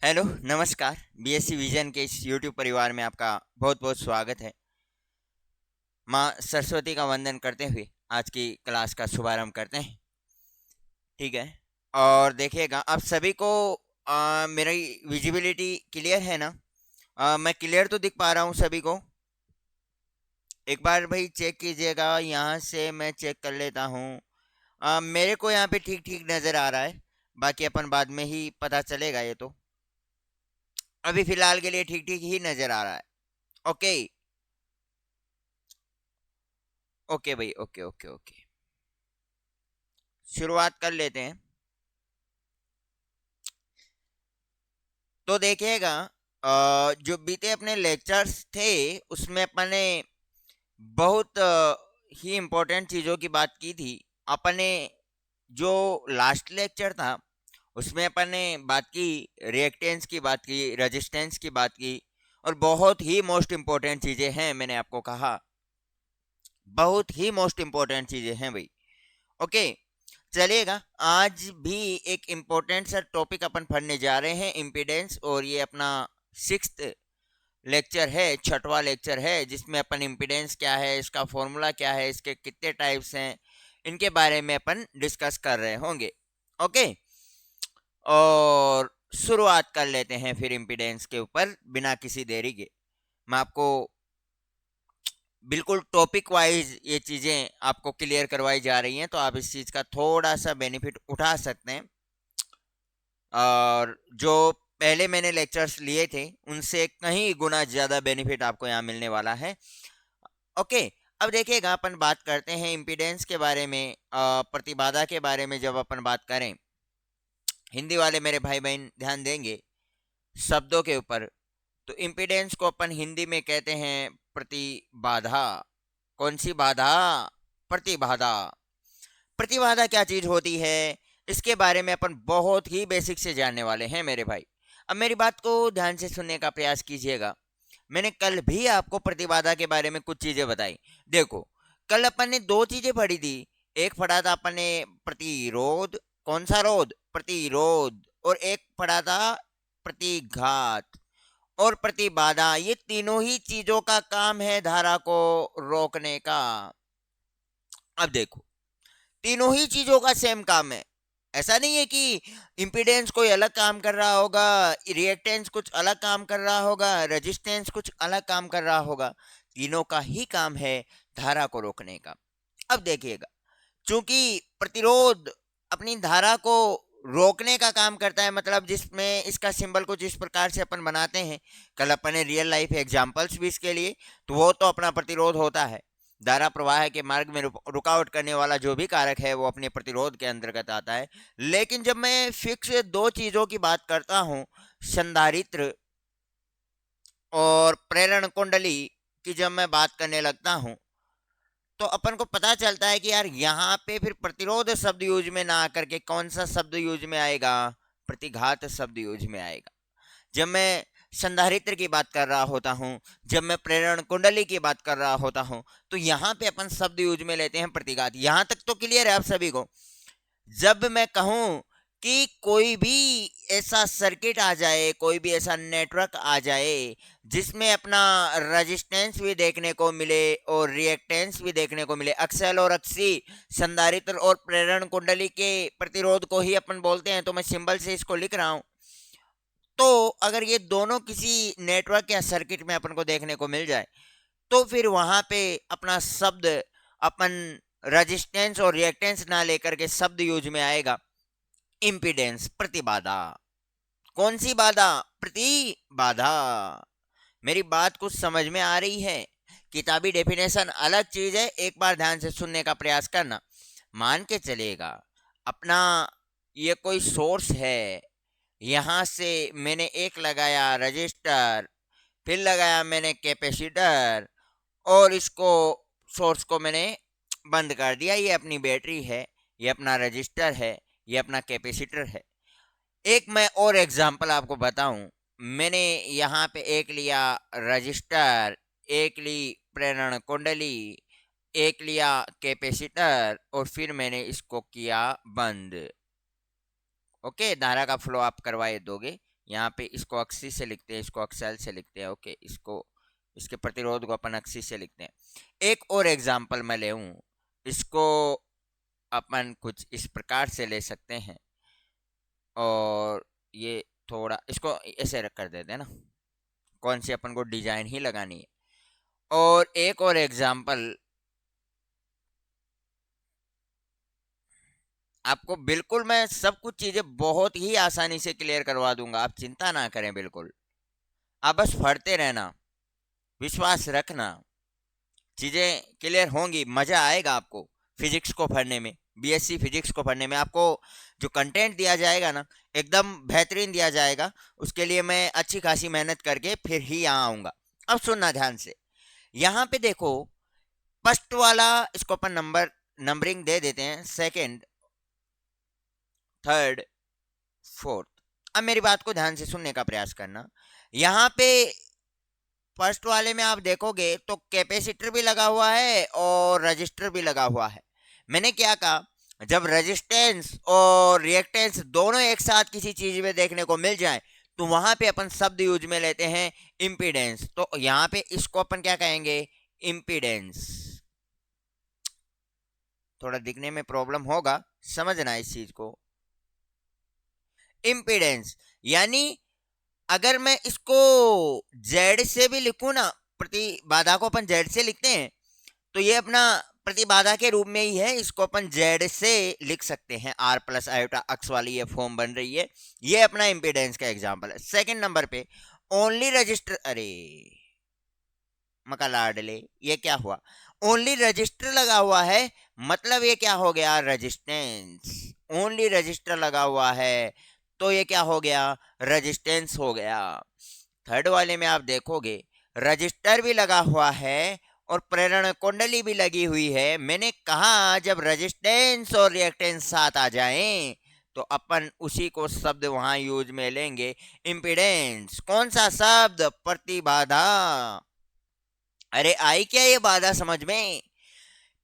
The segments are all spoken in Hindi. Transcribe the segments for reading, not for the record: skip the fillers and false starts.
हेलो, नमस्कार। बीएससी विजन के इस यूट्यूब परिवार में आपका बहुत बहुत स्वागत है। माँ सरस्वती का वंदन करते हुए आज की क्लास का शुभारंभ करते हैं। ठीक है। और देखिएगा, आप सभी को मेरी विजिबिलिटी क्लियर है ना? मैं क्लियर तो दिख पा रहा हूँ सभी को? एक बार भाई चेक कीजिएगा, यहाँ से मैं चेक कर लेता हूँ। मेरे को यहाँ पे ठीक ठीक नज़र आ रहा है। बाकी अपन बाद में ही पता चलेगा। ये तो अभी फिलहाल के लिए ठीक ठीक ही नज़र आ रहा है। ओके। ओके भाई, ओके ओके ओके। शुरुआत कर लेते हैं। तो देखिएगा, जो बीते अपने लेक्चर्स थे उसमें अपन ने बहुत ही इम्पोर्टेंट चीज़ों की बात की थी। अपन ने जो लास्ट लेक्चर था उसमें अपन ने बात की, रिएक्टेंस की बात की, रेजिस्टेंस की बात की, और बहुत ही मोस्ट इम्पोर्टेंट चीज़ें हैं। मैंने आपको कहा बहुत ही मोस्ट इम्पोर्टेंट चीज़ें हैं भाई। ओके। चलिएगा, आज भी एक इम्पोर्टेंट सा टॉपिक अपन पढ़ने जा रहे हैं, इम्पीडेंस। और ये अपना सिक्स्थ लेक्चर है, छठवां लेक्चर है, जिसमें अपन इम्पीडेंस क्या है, इसका फॉर्मूला क्या है, इसके कितने टाइप्स हैं, इनके बारे में अपन डिस्कस कर रहे होंगे। ओके। और शुरुआत कर लेते हैं फिर इम्पीडेंस के ऊपर बिना किसी देरी के। मैं आपको बिल्कुल टॉपिक वाइज ये चीज़ें आपको क्लियर करवाई जा रही हैं, तो आप इस चीज़ का थोड़ा सा बेनिफिट उठा सकते हैं। और जो पहले मैंने लेक्चर्स लिए थे उनसे कहीं गुना ज़्यादा बेनिफिट आपको यहाँ मिलने वाला है। ओके। अब देखिएगा, अपन बात करते हैं इम्पीडेंस के बारे में, प्रतिबाधा के बारे में। जब अपन बात करें, हिंदी वाले मेरे भाई बहन ध्यान देंगे शब्दों के ऊपर। तो इम्पीडेंस को अपन हिंदी में कहते हैं प्रतिबाधा। कौन सी बाधा? प्रतिबाधा। प्रतिबाधा क्या चीज होती है, इसके बारे में अपन बहुत ही बेसिक से जानने वाले हैं मेरे भाई। अब मेरी बात को ध्यान से सुनने का प्रयास कीजिएगा। मैंने कल भी आपको प्रतिबाधा के बारे में कुछ चीजें बताई। देखो, कल अपन ने दो चीजें पढ़ी थी। एक पढ़ा था अपन ने प्रतिरोध। कौन सा रोध? प्रतिरोध। और एक पढ़ा था प्रतिघात। और प्रतिबाधा, ये तीनों ही चीजों का काम है धारा को रोकने का। अब देखो, तीनों ही चीजों का सेम काम है। ऐसा नहीं है कि इम्पीडेंस कोई अलग काम कर रहा होगा, रिएक्टेंस कुछ अलग काम कर रहा होगा, रेजिस्टेंस कुछ अलग काम कर रहा होगा। तीनों का ही काम है धारा को रोकने का। अब देखिएगा, चूंकि प्रतिरोध अपनी धारा को रोकने का काम करता है, मतलब जिसमें इसका सिंबल कुछ इस प्रकार से अपन बनाते हैं। कल अपन ने रियल लाइफ एग्जांपल्स भी इसके लिए, तो वो तो अपना प्रतिरोध होता है। धारा प्रवाह के मार्ग में रुकावट करने वाला जो भी कारक है वो अपने प्रतिरोध के अंतर्गत आता है। लेकिन जब मैं फिक्स दो चीजों की बात करता हूँ, संधारित्र और प्रेरण कुंडली की जब मैं बात करने लगता हूँ, तो अपन को पता चलता है कि यार यहाँ पे फिर प्रतिरोध शब्द यूज में ना आकर के कौन सा शब्द यूज में आएगा? प्रतिघात शब्द यूज में आएगा। जब मैं संधारित्र की बात कर रहा होता हूँ, जब मैं प्रेरण कुंडली की बात कर रहा होता हूँ, तो यहाँ पे अपन शब्द यूज में लेते हैं प्रतिघात। यहाँ तक तो क्लियर है आप सभी को? जब मैं कहूं कि कोई भी ऐसा सर्किट आ जाए, कोई भी ऐसा नेटवर्क आ जाए जिसमें अपना रेजिस्टेंस भी देखने को मिले और रिएक्टेंस भी देखने को मिले, अक्सर और अक्सी संधारित्र और प्रेरण कुंडली के प्रतिरोध को ही अपन बोलते हैं, तो मैं सिंबल से इसको लिख रहा हूं। तो अगर ये दोनों किसी नेटवर्क या सर्किट में अपन को देखने को मिल जाए, तो फिर वहां पे अपना शब्द, अपन रेजिस्टेंस और रिएक्टेंस ना लेकर के शब्द यूज में आएगा इम्पीडेंस, प्रतिबाधा। कौन सी बाधा? प्रतिबाधा। मेरी बात कुछ समझ में आ रही है? किताबी डेफिनेशन अलग चीज है, एक बार ध्यान से सुनने का प्रयास करना। मान के चलेगा, अपना ये कोई सोर्स है, यहां से मैंने एक लगाया रजिस्टर, फिर लगाया मैंने कैपेसिटर, और इसको सोर्स को मैंने बंद कर दिया। ये अपनी बैटरी है, ये अपना रजिस्टर है, ये अपना कैपेसिटर है। एक मैं और एग्जांपल आपको बताऊं, मैंने यहाँ पे एक लिया रजिस्टर, एक ली प्रेरण कुंडली, एक लिया कैपेसिटर, और फिर मैंने इसको किया बंद। ओके, धारा का फ्लो आप करवाए दोगे यहाँ पे इसको अक्सी से लिखते हैं, इसको अक्सल से लिखते हैं। ओके, इसको, इसके प्रतिरोध को अपन अक्सी से लिखते हैं। एक और एग्जांपल मैं ले हूँ, इसको अपन कुछ इस प्रकार से ले सकते हैं, और ये थोड़ा इसको ऐसे रख कर देते हैं ना, कौन सी अपन को डिजाइन ही लगानी है। और एक और एग्जांपल आपको, बिल्कुल मैं सब कुछ चीजें बहुत ही आसानी से क्लियर करवा दूंगा, आप चिंता ना करें बिल्कुल। आप बस पढ़ते रहना, विश्वास रखना, चीजें क्लियर होंगी, मजा आएगा आपको फिजिक्स को पढ़ने में, बीएससी फिजिक्स को पढ़ने में। आपको जो कंटेंट दिया जाएगा ना, एकदम बेहतरीन दिया जाएगा। उसके लिए मैं अच्छी खासी मेहनत करके फिर ही यहाँ आऊँगा। अब सुनना ध्यान से, यहाँ पे देखो, फर्स्ट वाला इसको अपन नंबरिंग दे देते हैं, सेकंड, थर्ड, फोर्थ। अब मेरी बात को ध्यान से सुनने का प्रयास करना। यहाँ पे फर्स्ट वाले में आप देखोगे तो कैपेसिटर भी लगा हुआ है और रजिस्टर भी लगा हुआ है। मैंने क्या कहा, जब रेजिस्टेंस और रिएक्टेंस दोनों एक साथ किसी चीज में देखने को मिल जाए तो वहां पे अपन शब्द यूज में लेते हैं इम्पीडेंस। तो यहाँ पे इसको अपन क्या कहेंगे, इम्पीडेंस। थोड़ा दिखने में प्रॉब्लम होगा, समझना इस चीज को। इम्पीडेंस यानी अगर मैं इसको जेड से भी लिखूं ना, प्रतिबाधा को अपन जेड से लिखते हैं, तो ये अपना प्रतिबाधा के रूप में ही है, इसको अपन जेड से लिख सकते हैं। आर प्लस आयोटा अक्स वाली ये फॉर्म बन रही है, ये अपना इम्पीडेंस का एग्जांपल है। सेकंड नंबर पे ओनली रजिस्टर, अरे मका लाडले, ये क्या हुआ, ओनली रजिस्टर लगा हुआ है, मतलब ये क्या हो गया, रेजिस्टेंस। ओनली रजिस्टर लगा हुआ है तो ये क्या हो गया, रेजिस्टेंस हो गया। थर्ड वाले में आप देखोगे रजिस्टर भी लगा हुआ है और प्रेरण कुंडली भी लगी हुई है। मैंने कहा जब रेजिस्टेंस और रिएक्टेंस साथ आ जाएं तो अपन उसी को शब्द वहां यूज में लेंगे, इम्पीडेंस। कौन सा शब्द, प्रतिबाधा। अरे आई क्या ये बाधा समझ में,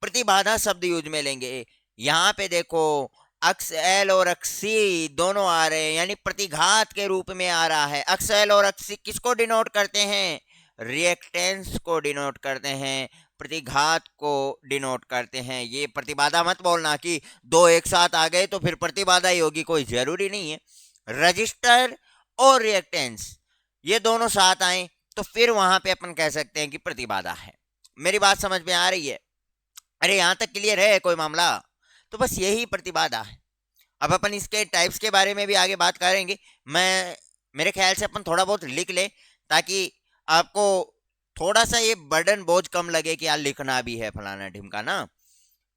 प्रतिबाधा शब्द यूज में लेंगे। यहाँ पे देखो अक्स एल और अक्स सी दोनों आ रहे हैं, यानी प्रतिघात के रूप में आ रहा है। अक्स एल और अक्स सी किसको डिनोट करते हैं, रिएक्टेंस को डिनोट करते हैं, प्रतिघात को डिनोट करते हैं। ये प्रतिबाधा मत बोलना कि दो एक साथ आ गए तो फिर प्रतिबाधा ही होगी, कोई जरूरी नहीं है। रजिस्टर और रिएक्टेंस ये दोनों साथ आए तो फिर वहां पे अपन कह सकते हैं कि प्रतिबाधा है। मेरी बात समझ में आ रही है, अरे यहां तक क्लियर है कोई मामला, तो बस यही प्रतिबाधा है। अब अपन इसके टाइप्स के बारे में भी आगे बात करेंगे। मैं, मेरे ख्याल से अपन थोड़ा बहुत लिख ले ताकि आपको थोड़ा सा ये बर्डन बोझ कम लगे कि यार लिखना भी है फलाना ढिमका ना।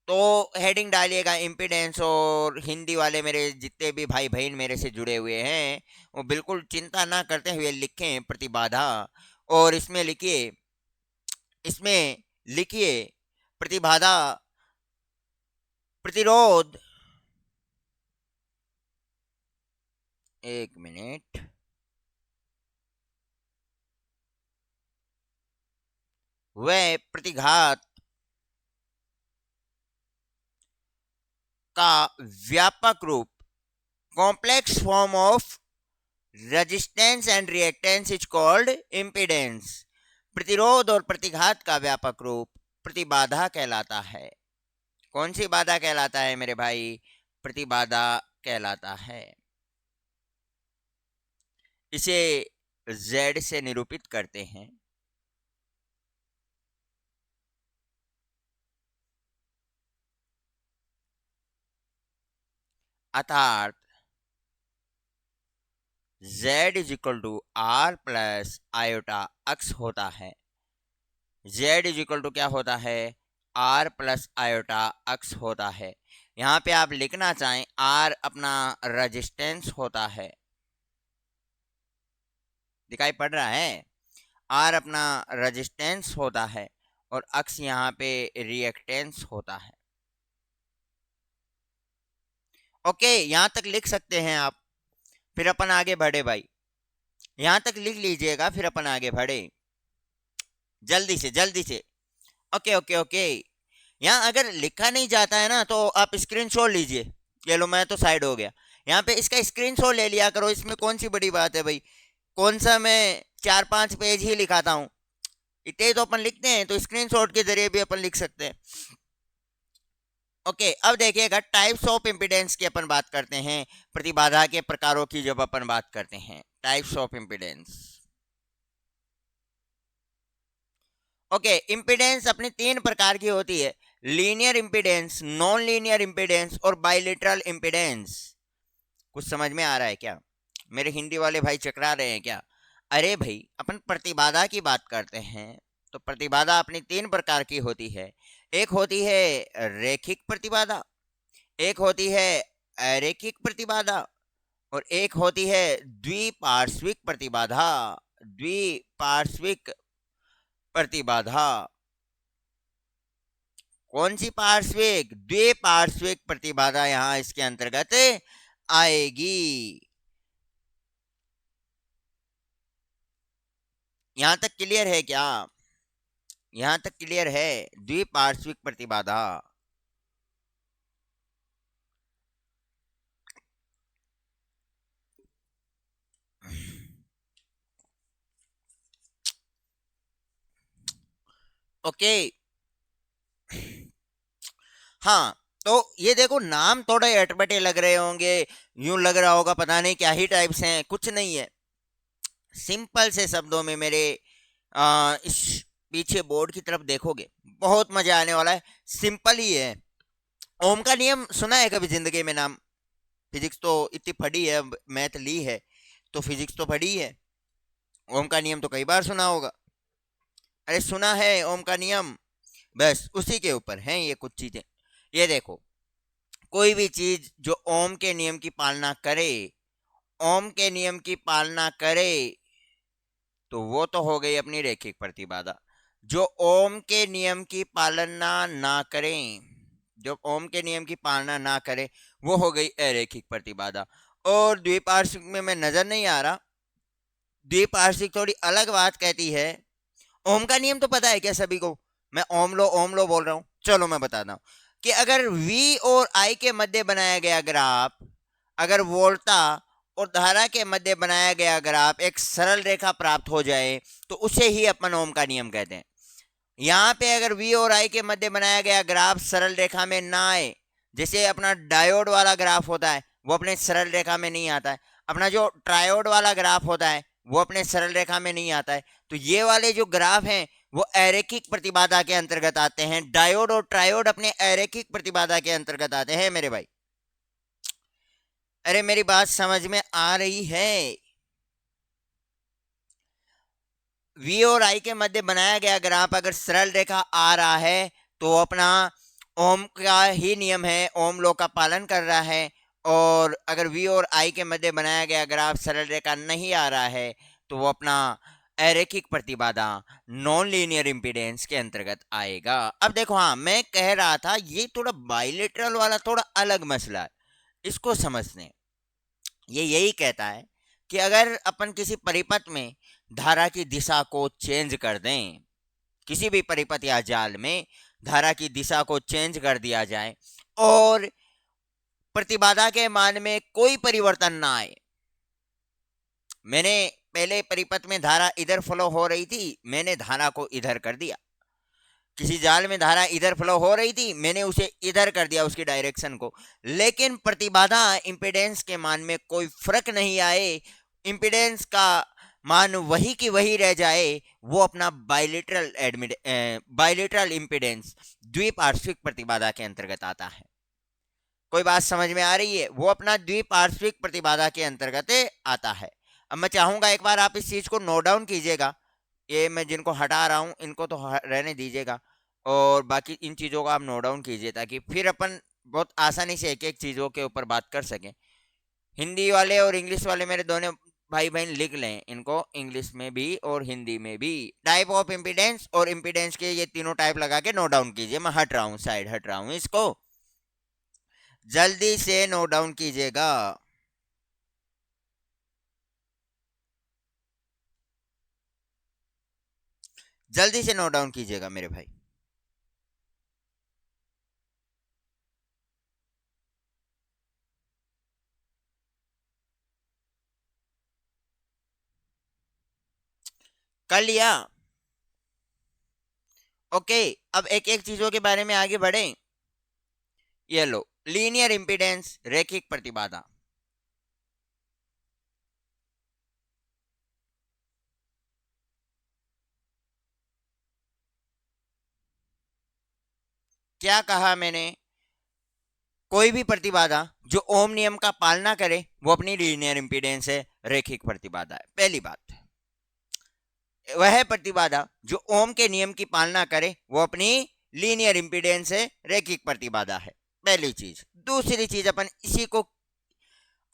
तो हेडिंग डालिएगा इम्पीडेंस, और हिंदी वाले मेरे जितने भी भाई बहन मेरे से जुड़े हुए हैं वो बिल्कुल चिंता ना करते हुए लिखें प्रतिबाधा, और इसमें लिखिए प्रतिबाधा, प्रतिरोध, एक मिनट, वह प्रतिघात का व्यापक रूप, complex form of resistance and reactance is called impedance. प्रतिरोध और प्रतिघात का व्यापक रूप प्रतिबाधा कहलाता है। कौन सी बाधा कहलाता है मेरे भाई, प्रतिबाधा कहलाता है। इसे Z से निरूपित करते हैं। अर्थात Z is equal to R plus iota अक्स होता है। Z इज इक्वल टू क्या होता है, आर प्लस आयोटा अक्स होता है। यहाँ पे आप लिखना चाहें आर अपना रेजिस्टेंस होता है, दिखाई पड़ रहा है, आर अपना रेजिस्टेंस होता है और अक्स यहाँ पे रिएक्टेंस होता है। ओके, यहाँ तक लिख सकते हैं आप, फिर अपन आगे बढ़े भाई। यहाँ तक लिख लीजिएगा फिर अपन आगे बढ़े, जल्दी से जल्दी से। ओके ओके ओके, यहाँ अगर लिखा नहीं जाता है ना तो आप स्क्रीनशॉट लीजिए, ये लो मैं तो साइड हो गया। यहाँ पे इसका स्क्रीनशॉट ले लिया करो, इसमें कौन सी बड़ी बात है भाई। कौन सा मैं 4-5 पेज ही लिखाता हूँ, इतने तो अपन लिखते हैं, तो स्क्रीनशॉट के जरिए भी अपन लिख सकते हैं। ओके, अब देखिएगा टाइप्स ऑफ इम्पीडेंस की अपन बात करते हैं, प्रतिबाधा के प्रकारों की जब अपन बात करते हैं, types of impedance. Okay, impedance अपनी 3 प्रकार की होती है, linear impedance, non linear impedance और बाइलेटरल इम्पीडेंस। कुछ समझ में आ रहा है क्या? मेरे हिंदी वाले भाई चकरा रहे हैं क्या? अरे भाई, अपन प्रतिबाधा की बात करते हैं, तो प्रतिबाधा अपनी 3 प्रकार की होती है। एक होती है रैखिक प्रतिबाधा, एक होती है अरैखिक प्रतिबाधा, और एक होती है द्विपार्श्विक प्रतिबाधा। द्विपार्श्विक प्रतिबाधा। कौन सी पार्श्विक? द्विपार्श्विक प्रतिबाधा यहां इसके अंतर्गत आएगी। यहां तक क्लियर है क्या? यहां तक क्लियर है? द्विपार्श्विक प्रतिबाधा। ओके, हाँ, तो ये देखो, नाम थोड़े अटपटे लग रहे होंगे, यूं लग रहा होगा पता नहीं क्या ही टाइप्स हैं। कुछ नहीं है, सिंपल से शब्दों में मेरे इस पीछे बोर्ड की तरफ देखोगे, बहुत मजा आने वाला है। सिंपल ही है। ओम का नियम सुना है कभी जिंदगी में नाम? फिजिक्स तो इतनी पढ़ी है, मैथ ली है, तो फिजिक्स तो पढ़ी है। ओम का नियम तो कई बार सुना होगा। अरे सुना है ओम का नियम, बस उसी के ऊपर हैं ये कुछ चीजें। ये देखो, कोई भी चीज जो ओम के नियम की पालना करे, ओम के नियम की पालना करे, तो वो तो हो गई अपनी रैखिक प्रतिबाधा। जो ओम के नियम की पालना ना करें, जो ओम के नियम की पालना ना करें, वो हो गई अरैखिक प्रतिबाधा। और द्विपार्श्विक में मैं नजर नहीं आ रहा, द्विपार्श्विक थोड़ी अलग बात कहती है। ओम का नियम तो पता है क्या सभी को? मैं ओम लो बोल रहा हूं, चलो मैं बताता हूं कि अगर V और I के मध्य बनाया गया ग्राफ, अगर वोल्टा और धारा के मध्य बनाया गया ग्राफ एक सरल रेखा प्राप्त हो जाए, तो उसे ही अपन ओम का नियम कहते हैं। यहाँ पे अगर V और I के मध्य बनाया गया ग्राफ सरल रेखा में ना आए, जैसे अपना डायोड वाला ग्राफ होता है, वो अपने सरल रेखा में नहीं आता है। अपना जो ट्रायोड वाला ग्राफ होता है, वो अपने सरल रेखा में नहीं आता है। तो ये वाले जो ग्राफ हैं, वो अरैखिक प्रतिबाधा के अंतर्गत आते हैं। डायोड और ट्रायोड अपने अरैखिक प्रतिबाधा के अंतर्गत आते हैं मेरे भाई। अरे मेरी बात समझ में आ रही है? V और I के मध्य बनाया गया ग्राफ अगर सरल रेखा आ रहा है, तो अपना ओम का ही नियम है, ओम लॉ का पालन कर रहा है। और अगर V और I के मध्य बनाया गया ग्राफ सरल रेखा नहीं आ रहा है, तो वो अपना अरैखिक प्रतिबाधा, नॉन लीनियर इम्पीडेंस के अंतर्गत आएगा। अब देखो, हाँ मैं कह रहा था ये थोड़ा बाइलेटरल वाला थोड़ा अलग मसला है, इसको समझने। ये यही कहता है कि अगर अपन किसी परिपथ में धारा की दिशा को चेंज कर दें, किसी भी परिपथ या जाल में धारा की दिशा को चेंज कर दिया जाए और प्रतिबाधा के मान में कोई परिवर्तन ना आए। मैंने पहले परिपथ में धारा इधर फ्लो हो रही थी, मैंने धारा को इधर कर दिया। किसी जाल में धारा इधर फ्लो हो रही थी, मैंने उसे इधर कर दिया, उसकी डायरेक्शन को। लेकिन प्रतिबाधा इंपेडेंस के मान में कोई फर्क नहीं आए, इंपेडेंस का मान वही की वही रह जाए, वो अपना बाइलेटरल इंपेडेंस, द्विपार्श्विक प्रतिबाधा के अंतर्गत आता है। कोई बात समझ में आ रही है? वो अपना द्विपार्श्विक प्रतिबाधा के अंतर्गत आता है। अब मैं चाहूंगा एक बार आप इस चीज को नोट डाउन कीजिएगा। ये मैं जिनको हटा रहा हूँ इनको तो रहने दीजिएगा, और बाकी इन चीज़ों को आप नोट डाउन कीजिए, ताकि फिर अपन बहुत आसानी से एक एक चीज़ों के ऊपर बात कर सकें। हिंदी वाले और इंग्लिश वाले मेरे दोनों भाई बहन लिख लें इनको, इंग्लिश में भी और हिंदी में भी। टाइप ऑफ इम्पीडेंस और इम्पीडेंस के ये तीनों टाइप लगा के नोट डाउन कीजिए। मैं हट रहा हूँ, साइड हट रहा हूँ, इसको जल्दी से नोट डाउन कीजिएगा। जल्दी से नोट डाउन कीजिएगा मेरे भाई। कर लिया। ओके, अब एक एक चीजों के बारे में आगे बढ़े। ये लो, लीनियर इंपीडेंस, रैखिक प्रतिबाधा। क्या कहा मैंने? कोई भी प्रतिबाधा जो ओम नियम का पालना करे वो अपनी लीनियर इंपीडेंस है, रैखिक प्रतिबाधा है। पहली बात, वह प्रतिबाधा जो ओम के नियम की पालना करे वो अपनी लीनियर इंपीडेंस है, रैखिक प्रतिबाधा है। पहली चीज। दूसरी चीज, अपन इसी को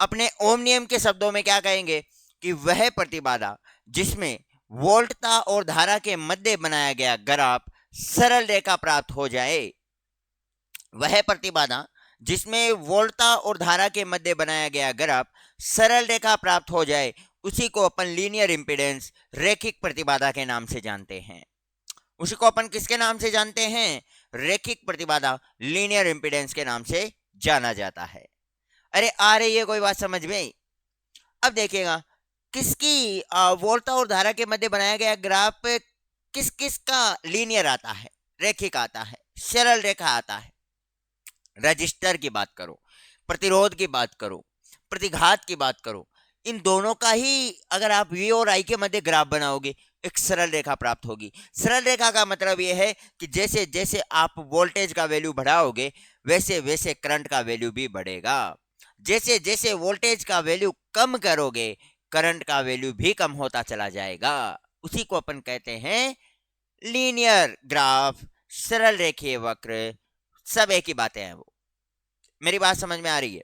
अपने ओम नियम के शब्दों में क्या कहेंगे कि वह प्रतिबाधा जिसमें वोल्टता और धारा के मध्य बनाया गया ग्राफ सरल रेखा प्राप्त हो जाए, वह प्रतिबाधा जिसमें वोल्टता और धारा के मध्य बनाया गया ग्राफ सरल रेखा प्राप्त हो जाए, उसी को अपन लीनियर इंपीडेंस, रैखिक प्रतिबाधा के नाम से जानते हैं। उसी को अपन किसके नाम से जानते हैं? रैखिक प्रतिबाधा, लीनियर इंपीडेंस के नाम से जाना जाता है। अरे आ रही है कोई बात समझ में? अब देखिएगा, किसकी वोल्टता और धारा के मध्य बनाया गया ग्राफ किस किस का लीनियर आता है, रैखिक आता है, सरल रेखा आता है? रजिस्टर की बात करो, प्रतिरोध की बात करो, प्रतिघात की बात करो, इन दोनों का ही अगर आप वी और आई के मध्य ग्राफ बनाओगे, एक सरल रेखा प्राप्त होगी। सरल रेखा का मतलब यह है कि जैसे जैसे आप वोल्टेज का वैल्यू बढ़ाओगे वैसे वैसे करंट का वैल्यू भी बढ़ेगा। जैसे जैसे वोल्टेज का वैल्यू कम करोगे करंट का वैल्यू भी कम होता चला जाएगा। उसी को अपन कहते हैं लीनियर ग्राफ, सरल रेखीय वक्र। सब एक ही बातें हैं वो। मेरी बात समझ में आ रही है?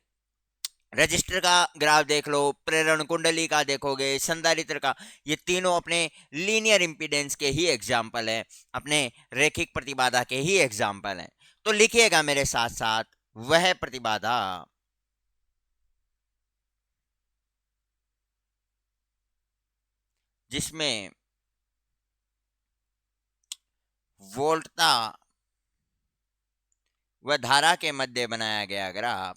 रजिस्टर का ग्राफ देख लो, प्रेरण कुंडली का देखोगे, संधारित्र का, ये तीनों अपने लीनियर इंपीडेंस के ही एग्जाम्पल हैं, अपने रैखिक प्रतिबाधा के ही एग्जाम्पल हैं। तो लिखिएगा मेरे साथ साथ, वह प्रतिबाधा जिसमें वोल्टता व धारा के मध्य बनाया गया ग्राफ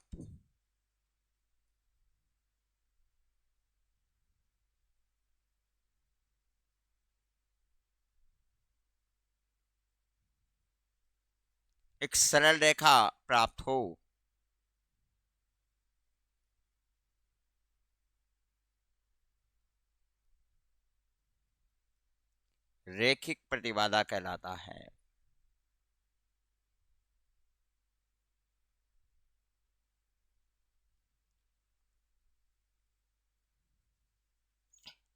एक सरल रेखा प्राप्त हो, रैखिक प्रतिबाधा कहलाता है।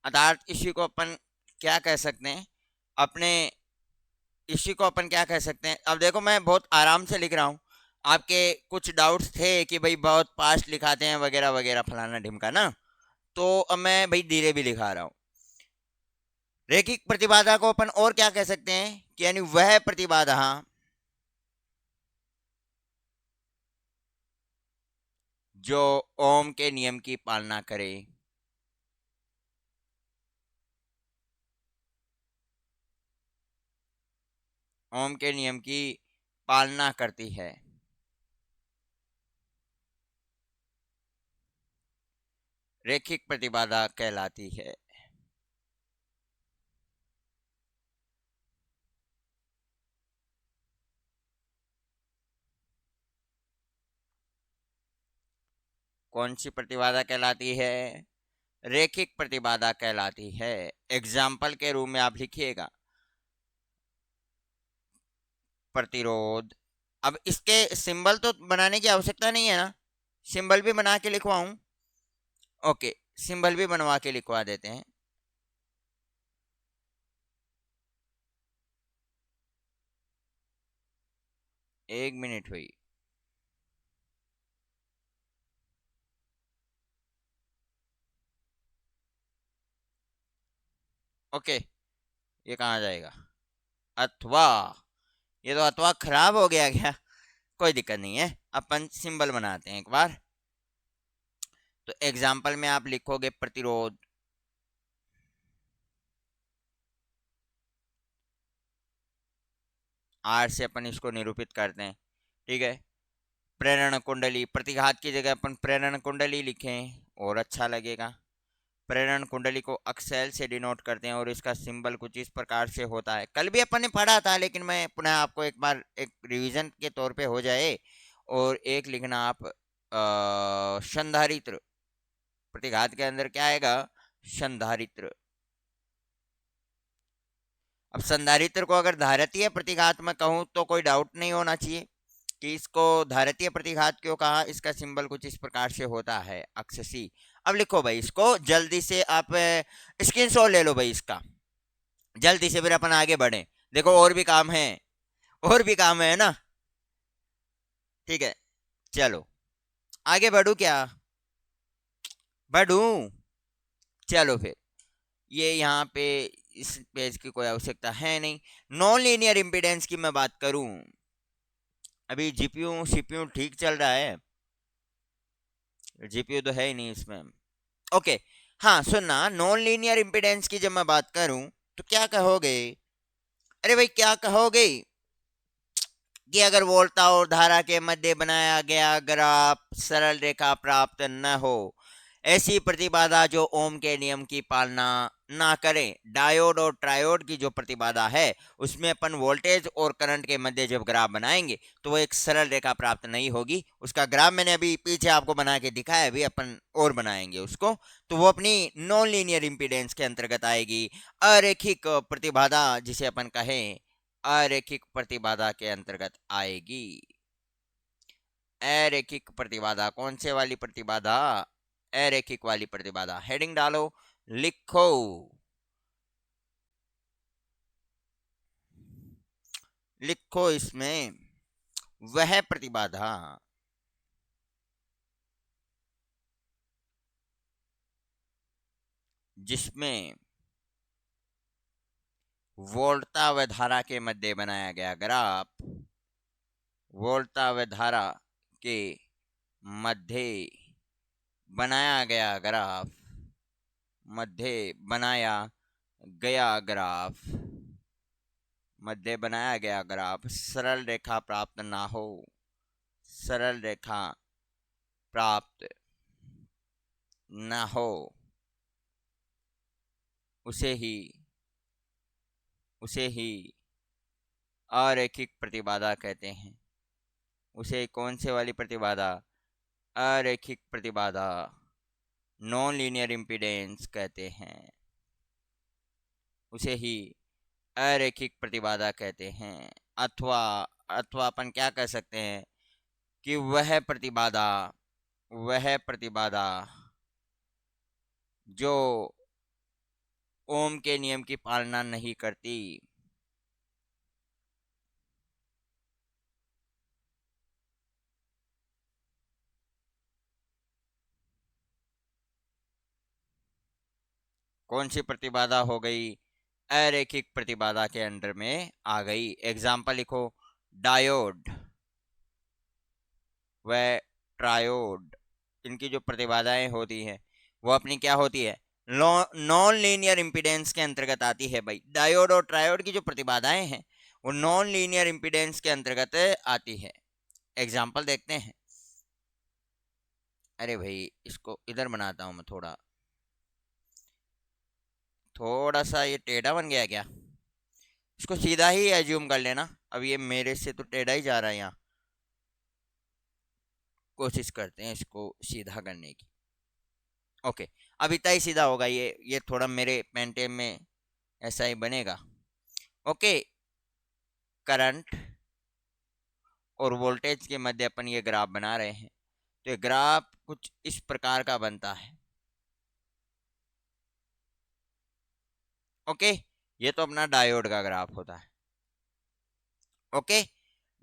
अर्थात इसी को अपन क्या कह सकते हैं, अपने इसी को अपन क्या कह सकते हैं? अब देखो, मैं बहुत आराम से लिख रहा हूँ। आपके कुछ डाउट्स थे कि भाई बहुत फास्ट लिखाते हैं वगैरह वगैरह फलाना ढिमका ना, तो अब मैं भाई धीरे भी लिखा रहा हूँ। रैखिक प्रतिबाधा को अपन और क्या कह सकते हैं कि यानी वह प्रतिबाधा जो ओम के नियम की पालना करे। ओम के नियम की पालना करती है, रैखिक प्रतिबाधा कहलाती है। कौन सी प्रतिबाधा कहलाती है? रैखिक प्रतिबाधा कहलाती है। एग्जाम्पल के रूप में आप लिखिएगा, प्रतिरोध। अब इसके सिंबल तो बनाने की आवश्यकता नहीं है ना, सिंबल भी बना के लिखवाऊं? ओके, सिंबल भी बनवा के लिखवा देते हैं। एक मिनट हुई। ओके, ये कहाँ जाएगा? अथवा, ये तो अथवा खराब हो गया क्या? कोई दिक्कत नहीं है, अपन सिंबल बनाते हैं एक बार। तो एग्जाम्पल में आप लिखोगे प्रतिरोध, आर से अपन इसको निरूपित करते हैं, ठीक है। प्रेरण कुंडली, प्रतिघात की जगह अपन प्रेरण कुंडली लिखें और अच्छा लगेगा। प्रेरण कुंडली को अक्सेल से डिनोट करते हैं और इसका सिंबल कुछ इस प्रकार से होता है। कल भी अपन ने पढ़ा था, लेकिन मैं पुनः आपको एक बार एक रिवीजन के तौर पे हो जाए। और एक लिखना आप संधारित्र, प्रतिघात के अंदर क्या आएगा, संधारित्र। अब संधारित्र को अगर धारतीय प्रतिघात में कहूं तो कोई डाउट नहीं होना चाहिए कि इसको धारतीय प्रतिघात क्यों कहा। इसका सिंबल कुछ इस प्रकार से होता है, अक्ष सी। अब लिखो भाई, इसको जल्दी से आप स्क्रीनशॉट ले लो भाई इसका, जल्दी से फिर अपन आगे बढ़े। देखो और भी काम है, और भी काम है ना। ठीक है, चलो आगे बढ़ू क्या, बढ़ू, चलो फिर। ये यहाँ पे इस पेज की कोई आवश्यकता है नहीं। नॉन लीनियर इम्पीडेंस की मैं बात करूं, अभी जीपीयू सीपीयू ठीक चल रहा है, जीपीयू तो है ही नहीं इसमें। ओके, हाँ सुनना, नॉन लीनियर इम्पीडेंस की जब मैं बात करूं तो क्या कहोगे, अरे भाई क्या कहोगे कि अगर वोल्टा और धारा के मध्य बनाया गया ग्राफ सरल रेखा प्राप्त न हो, ऐसी प्रतिबाधा जो ओम के नियम की पालना ना करें। डायोड और ट्रायोड की जो प्रतिबाधा है उसमें अपन वोल्टेज और करंट के मध्य जब ग्राफ बनाएंगे तो वो एक सरल रेखा प्राप्त नहीं होगी। उसका ग्राफ मैंने अभी पीछे आपको बना के दिखाया, अभी अपन और बनाएंगे उसको, तो वो अपनी नॉन लीनियर इम्पीडेंस के अंतर्गत आएगी। अरेखिक प्रतिबाधा जिसे अपन कहें, अरेखिक प्रतिबाधा के अंतर्गत आएगी। अरेखिक प्रतिबाधा, कौन से वाली प्रतिबाधा, अरेखिक वाली प्रतिबाधा। हेडिंग डालो, लिखो, लिखो इसमें वह प्रतिबाधा जिसमें वोल्टा व धारा के मध्य बनाया गया ग्राफ, वोल्टा व धारा के मध्य बनाया गया ग्राफ, मध्य बनाया गया ग्राफ, मध्य बनाया गया ग्राफ सरल रेखा प्राप्त ना हो, सरल रेखा प्राप्त ना हो, उसे ही अरैखिक प्रतिबाधा कहते हैं। उसे कौन से वाली प्रतिबाधा, अरैखिक प्रतिबाधा, नॉन लीनियर इम्पीडेंस कहते हैं। उसे ही अरैखिक प्रतिबाधा कहते हैं। अथवा अथवा अपन क्या कह सकते हैं कि वह प्रतिबाधा जो ओम के नियम की पालना नहीं करती, कौन सी प्रतिबाधा हो गई, अरैखिक प्रतिबाधा के अंडर में आ गई। एग्जाम्पल लिखो, डायोड व ट्रायोड, इनकी जो प्रतिबाधाएं होती हैं वो अपनी क्या होती है, नॉन लीनियर इम्पीडेंस के अंतर्गत आती है। भाई डायोड और ट्रायोड की जो प्रतिबाधाएं हैं वो नॉन लीनियर इम्पीडेंस के अंतर्गत आती है। एग्जाम्पल देखते हैं। अरे भाई इसको इधर बनाता हूं मैं, थोड़ा थोड़ा सा ये टेढ़ा बन गया क्या, इसको सीधा ही एज्यूम कर लेना। अब ये मेरे से तो टेढ़ा ही जा रहा है, यहाँ कोशिश करते हैं इसको सीधा करने की। ओके, अब इतना ही सीधा होगा, ये थोड़ा मेरे पेंटियम में ऐसा ही बनेगा। ओके, करंट और वोल्टेज के मध्य अपन ये ग्राफ बना रहे हैं, तो ये ग्राफ कुछ इस प्रकार का बनता है। ओके, ये तो अपना डायोड का ग्राफ होता है। ओके,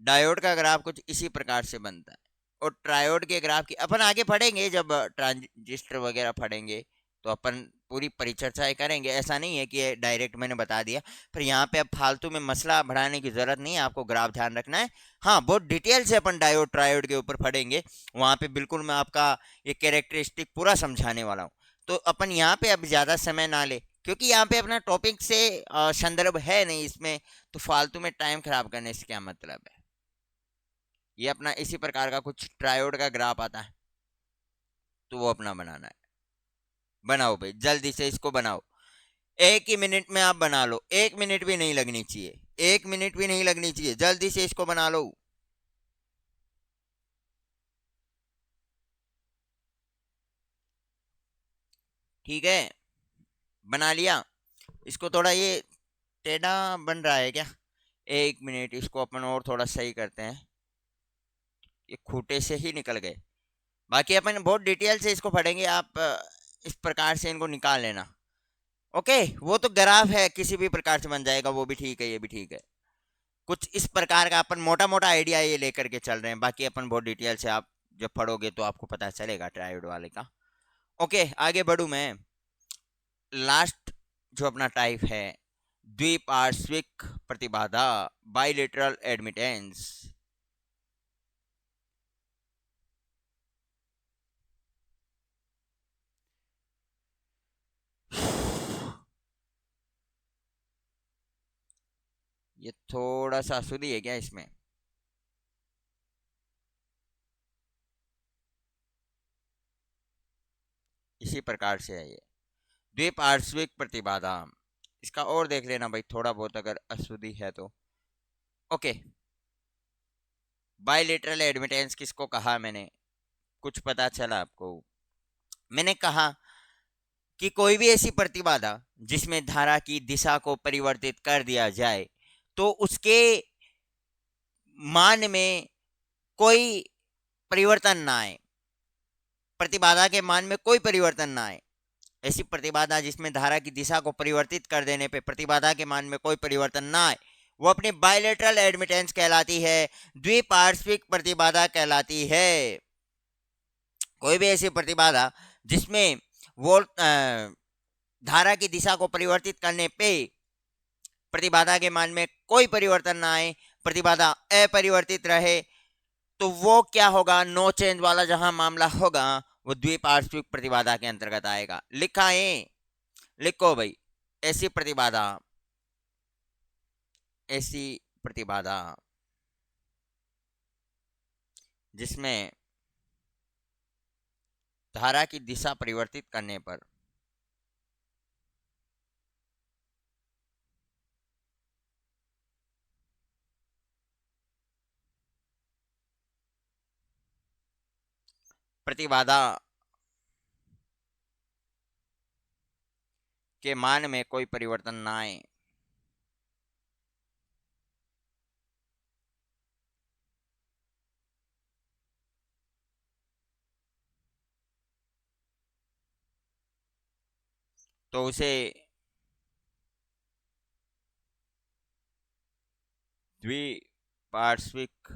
डायोड का ग्राफ कुछ इसी प्रकार से बनता है। और ट्रायोड के ग्राफ की अपन आगे पढ़ेंगे, जब ट्रांजिस्टर वगैरह पढ़ेंगे तो अपन पूरी परिचर्चाएं करेंगे। ऐसा नहीं है कि डायरेक्ट मैंने बता दिया, पर यहाँ पे अब फालतू में मसला बढ़ाने की जरूरत नहीं है, आपको ग्राफ ध्यान रखना है। हाँ, बहुत डिटेल से अपन डायोड ट्रायोड के ऊपर पढ़ेंगे, वहाँ पे बिल्कुल मैं आपका ये कैरेक्टरिस्टिक पूरा समझाने वाला हूँ। तो अपन यहाँ पे अब ज़्यादा समय ना ले, क्योंकि यहाँ पे अपना टॉपिक से संदर्भ है नहीं इसमें, तो फालतू में टाइम खराब करने से क्या मतलब है। ये अपना इसी प्रकार का कुछ ट्रायोड का ग्राफ आता है, तो वो अपना बनाना है। बनाओ भाई, जल्दी से इसको बनाओ। 1 ही मिनट में आप बना लो, 1 मिनट भी नहीं लगनी चाहिए, 1 मिनट भी नहीं लगनी चाहिए, जल्दी से इसको बना लो। ठीक है, बना लिया। इसको थोड़ा ये टेढ़ा बन रहा है क्या? 1 मिनट, इसको अपन और थोड़ा सही करते हैं। ये खूंटे से ही निकल गए। बाकी अपन बहुत डिटेल से इसको पढ़ेंगे, आप इस प्रकार से इनको निकाल लेना। ओके, वो तो ग्राफ है, किसी भी प्रकार से बन जाएगा, वो भी ठीक है, ये भी ठीक है। कुछ इस प्रकार का अपन मोटा मोटा आइडिया ये लेकर के चल रहे हैं, बाकी अपन बहुत डिटेल से आप जब पढ़ोगे तो आपको पता चलेगा ट्रायोड वाले का। ओके, आगे बढ़ूं मैं। लास्ट जो अपना टाइप है, द्विपार्श्विक प्रतिबाधा, बाइलेटरल एडमिटेंस। ये थोड़ा सा अशुद्धि है क्या इसमें? इसी प्रकार से है ये द्विपार्श्विक प्रतिबाधा। इसका और देख लेना भाई, थोड़ा बहुत अगर अशुद्धि है तो। ओके, बाइलेटरल एडमिटेंस किसको कहा मैंने, कुछ पता चला आपको? मैंने कहा कि कोई भी ऐसी प्रतिबाधा जिसमें धारा की दिशा को परिवर्तित कर दिया जाए तो उसके मान में कोई परिवर्तन ना आए, प्रतिबाधा के मान में कोई परिवर्तन ना आए। ऐसी प्रतिबाधा जिसमें धारा की दिशा को परिवर्तित कर देने पे प्रतिबाधा के मान में कोई परिवर्तन ना आए, वो अपनी बायलेटरल एडमिटेंस कहलाती है, द्विपार्श्विक प्रतिबाधा कहलाती है। कोई भी ऐसी प्रतिबाधा जिसमें वो धारा की दिशा को परिवर्तित करने पे प्रतिबाधा के मान में कोई परिवर्तन ना आए, प्रतिबाधा अपरिवर्तित रहे, तो वो क्या होगा, नो चेंज वाला जहां मामला होगा वो द्विपार्श्विक प्रतिबाधा के अंतर्गत आएगा। लिखा है, लिखो भाई। ऐसी प्रतिबाधा, ऐसी प्रतिबाधा जिसमें धारा की दिशा परिवर्तित करने पर प्रतिबाधा के मान में कोई परिवर्तन ना आए, तो उसे द्विपार्श्विक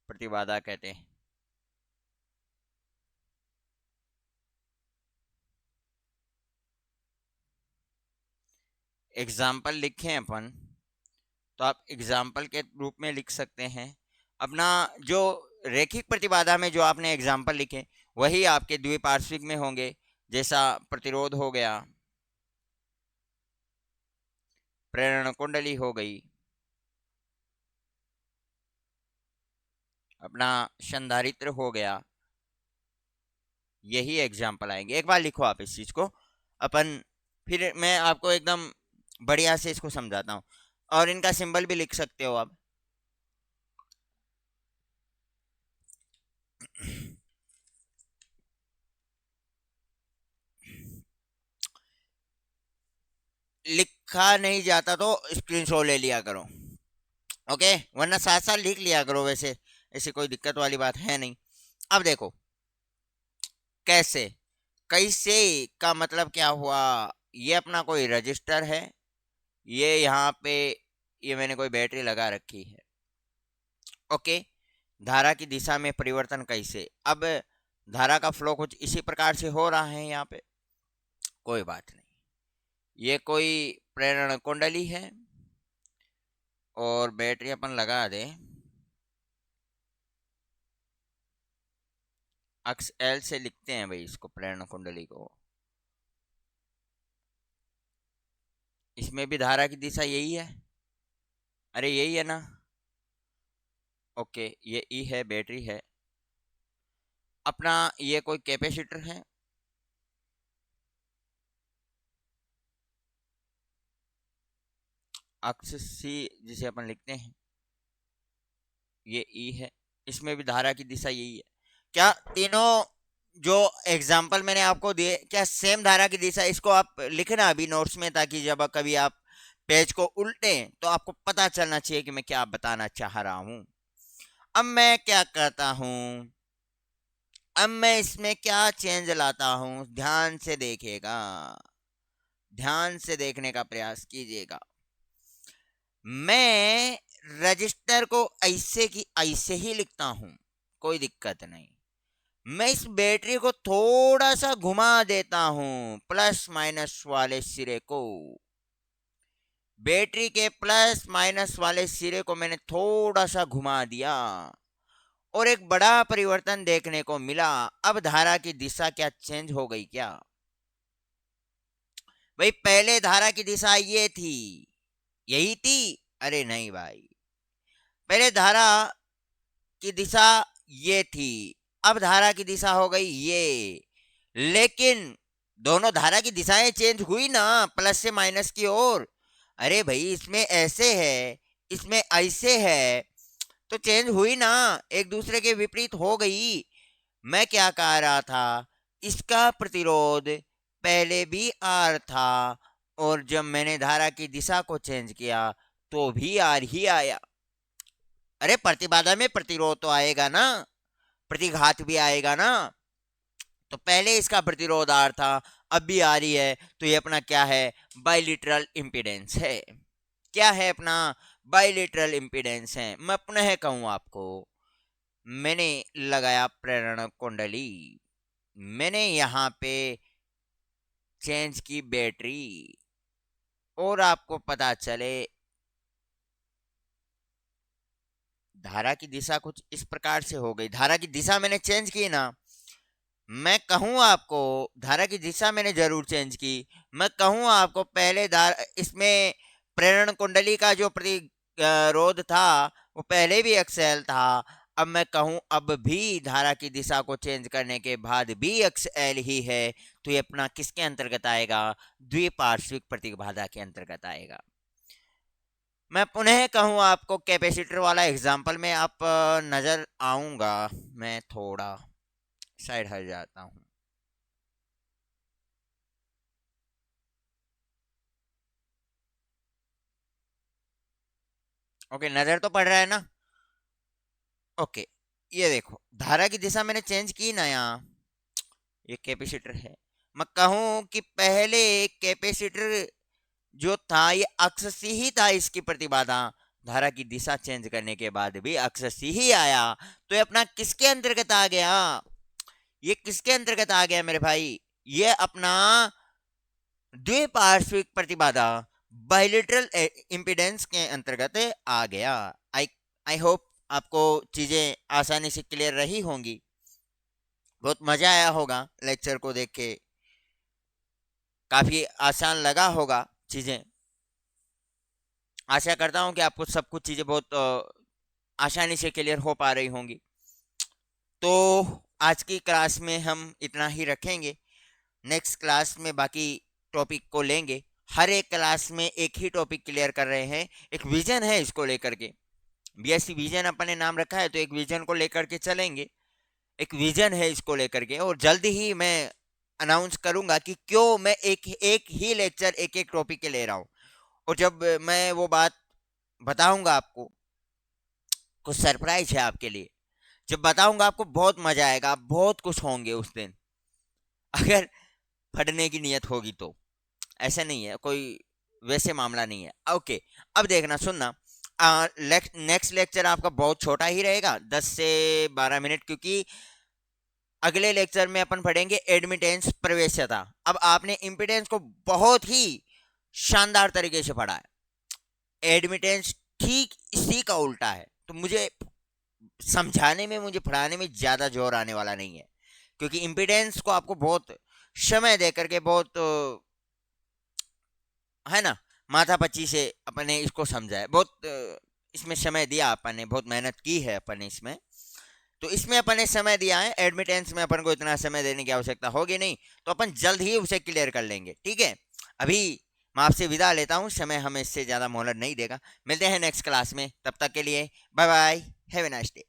प्रतिबाधा कहते हैं। एग्जाम्पल लिखें अपन, तो आप एग्जाम्पल के रूप में लिख सकते हैं अपना जो रैखिक प्रतिबाधा में जो आपने एग्जाम्पल लिखे वही आपके द्विपार्श्विक में होंगे। जैसा प्रतिरोध हो गया, प्रेरण कुंडली हो गई, अपना संधारित्र हो गया, यही एग्जाम्पल आएंगे। एक बार लिखो आप इस चीज को, अपन फिर मैं आपको एकदम बढ़िया से इसको समझाता हूँ, और इनका सिंबल भी लिख सकते हो आप। लिखा नहीं जाता तो स्क्रीनशॉट ले लिया करो, ओके, वरना साथ साथ लिख लिया करो, वैसे ऐसी कोई दिक्कत वाली बात है नहीं। अब देखो कैसे, कैसे का मतलब क्या हुआ, ये अपना कोई रजिस्टर है, ये यहाँ पे ये मैंने कोई बैटरी लगा रखी है। ओके, धारा की दिशा में परिवर्तन कैसे, अब धारा का फ्लो कुछ इसी प्रकार से हो रहा है यहाँ पे, कोई बात नहीं। ये कोई प्रेरण कुंडली है और बैटरी अपन लगा दे, अक्स एल से लिखते हैं भाई इसको, प्रेरण कुंडली को। इसमें भी धारा की दिशा यही है, अरे यही है ना। ओके, ये ई है, बैटरी है अपना, ये कोई कैपेसिटर है, अक्ष सी जिसे अपन लिखते हैं, ये ई है, इसमें भी धारा की दिशा यही है। क्या तीनों जो एग्जाम्पल मैंने आपको दिए क्या सेम धारा की दिशा? इसको आप लिखना अभी नोट्स में, ताकि जब कभी आप पेज को उल्टे तो आपको पता चलना चाहिए कि मैं क्या बताना चाह रहा हूं। अब मैं क्या करता हूं, अब मैं इसमें क्या चेंज लाता हूं, ध्यान से देखिएगा, ध्यान से देखने का प्रयास कीजिएगा। मैं रजिस्टर को ऐसे की ऐसे ही लिखता हूं, कोई दिक्कत नहीं। मैं इस बैटरी को थोड़ा सा घुमा देता हूं, प्लस माइनस वाले सिरे को, बैटरी के प्लस माइनस वाले सिरे को मैंने थोड़ा सा घुमा दिया और एक बड़ा परिवर्तन देखने को मिला। अब धारा की दिशा क्या चेंज हो गई क्या? भाई पहले धारा की दिशा ये थी, यही थी? अरे नहीं भाई, पहले धारा की दिशा ये थी, अब धारा की दिशा हो गई ये। लेकिन दोनों धारा की दिशाएं चेंज हुई ना, प्लस से माइनस की ओर। अरे भाई इसमें ऐसे है, इसमें ऐसे है, तो चेंज हुई ना, एक दूसरे के विपरीत हो गई। मैं क्या कह रहा था, इसका प्रतिरोध पहले भी आर था और जब मैंने धारा की दिशा को चेंज किया तो भी आर ही आया। अरे प्रतिबाधा में प्रतिरोध तो आएगा ना, प्रतिघात भी आएगा ना। तो पहले इसका प्रतिरोध आर था, अब भी आ रही है, तो ये अपना क्या है, बाइलिटरल इंपीडेंस है। क्या है अपना, बाइलिटरल इंपीडेंस है। मैं पुनः कहूं आपको, मैंने लगाया प्रेरण कुंडली, मैंने यहां पे चेंज की बैटरी, और आपको पता चले धारा की दिशा कुछ इस प्रकार से हो गई। धारा की दिशा मैंने चेंज की ना, मैं कहूं आपको धारा की दिशा मैंने जरूर चेंज की। मैं कहूं आपको पहले इसमें प्रेरण कुंडली का जो प्रतिरोध था वो पहले भी एक्सएल था। अब मैं कहूं अब भी धारा की दिशा को चेंज करने के बाद भी एक्सएल ही है, तो ये अपना किसके अंतर्गत आएगा, द्विपार्श्विक प्रतिबाधा के अंतर्गत आएगा। मैं पुनः कहूं आपको कैपेसिटर वाला एग्जांपल में आप नजर आऊंगा, मैं थोड़ा साइड हट जाता हूं। ओके, नजर तो पड़ रहा है ना? ओके, ये देखो धारा की दिशा मैंने चेंज की ना, यहाँ ये कैपेसिटर है। मैं कहूं कि पहले कैपेसिटर जो था ये अक्ष ही था, इसकी प्रतिबाधा धारा की दिशा चेंज करने के बाद भी अक्ष ही आया, तो ये अपना किसके अंतर्गत आ गया, ये किसके अंतर्गत आ गया मेरे भाई, ये अपना द्विपार्श्विक प्रतिबाधा बाइलेटरल इंपीडेंस के अंतर्गत आ गया। आई आई होप आपको चीजें आसानी से क्लियर रही होंगी, बहुत मजा आया होगा लेक्चर को देख के, काफी आसान लगा होगा चीजें। आशा करता हूं कि आपको सब कुछ चीजें बहुत आसानी से क्लियर हो पा रही होंगी। तो आज की क्लास में हम इतना ही रखेंगे, नेक्स्ट क्लास में बाकी टॉपिक को लेंगे। हर एक क्लास में एक ही टॉपिक क्लियर कर रहे हैं, एक विजन है इसको लेकर के, बीएससी विजन अपन ने नाम रखा है, तो एक विजन को लेकर के चलेंगे, एक विजन है इसको लेकर के। और जल्दी ही मैं अनाउंस करूंगा कि क्यों मैं एक एक ही लेक्चर एक एक टॉपिक के ले रहा हूं। और जब मैं वो बात बताऊंगा आपको, कुछ सरप्राइज है आपके लिए, जब बताऊंगा आपको बहुत मजा आएगा, आप बहुत खुश होंगे उस दिन, अगर पढ़ने की नियत होगी तो। ऐसा नहीं है, कोई वैसे मामला नहीं है। ओके, अब देखना सुनना, नेक्स्ट लेक्चर आपका बहुत छोटा ही रहेगा, 10 से 12 मिनट, क्योंकि अगले लेक्चर में अपन पढ़ेंगे एडमिटेंस प्रवेश्यता। अब आपने इम्पिडेंस को बहुत ही शानदार तरीके से पढ़ा है, एडमिटेंस ठीक इसी का उल्टा है। तो मुझे समझाने में, मुझे पढ़ाने में ज्यादा जोर आने वाला नहीं है, क्योंकि इम्पिडेंस को आपको बहुत समय दे करके, बहुत है ना, माथा पच्ची से अपन ने इसको समझा है, बहुत इसमें समय दिया अपन ने, बहुत मेहनत की है अपन ने इसमें, तो इसमें अपन ने समय दिया है। एडमिटेंस में अपन को इतना समय देने की आवश्यकता होगी नहीं, तो अपन जल्द ही उसे क्लियर कर लेंगे, ठीक है। अभी मैं आपसे विदा लेता हूँ, समय हमें इससे ज़्यादा मोहलत नहीं देगा। मिलते हैं नेक्स्ट क्लास में, तब तक के लिए bye bye, have a nice day.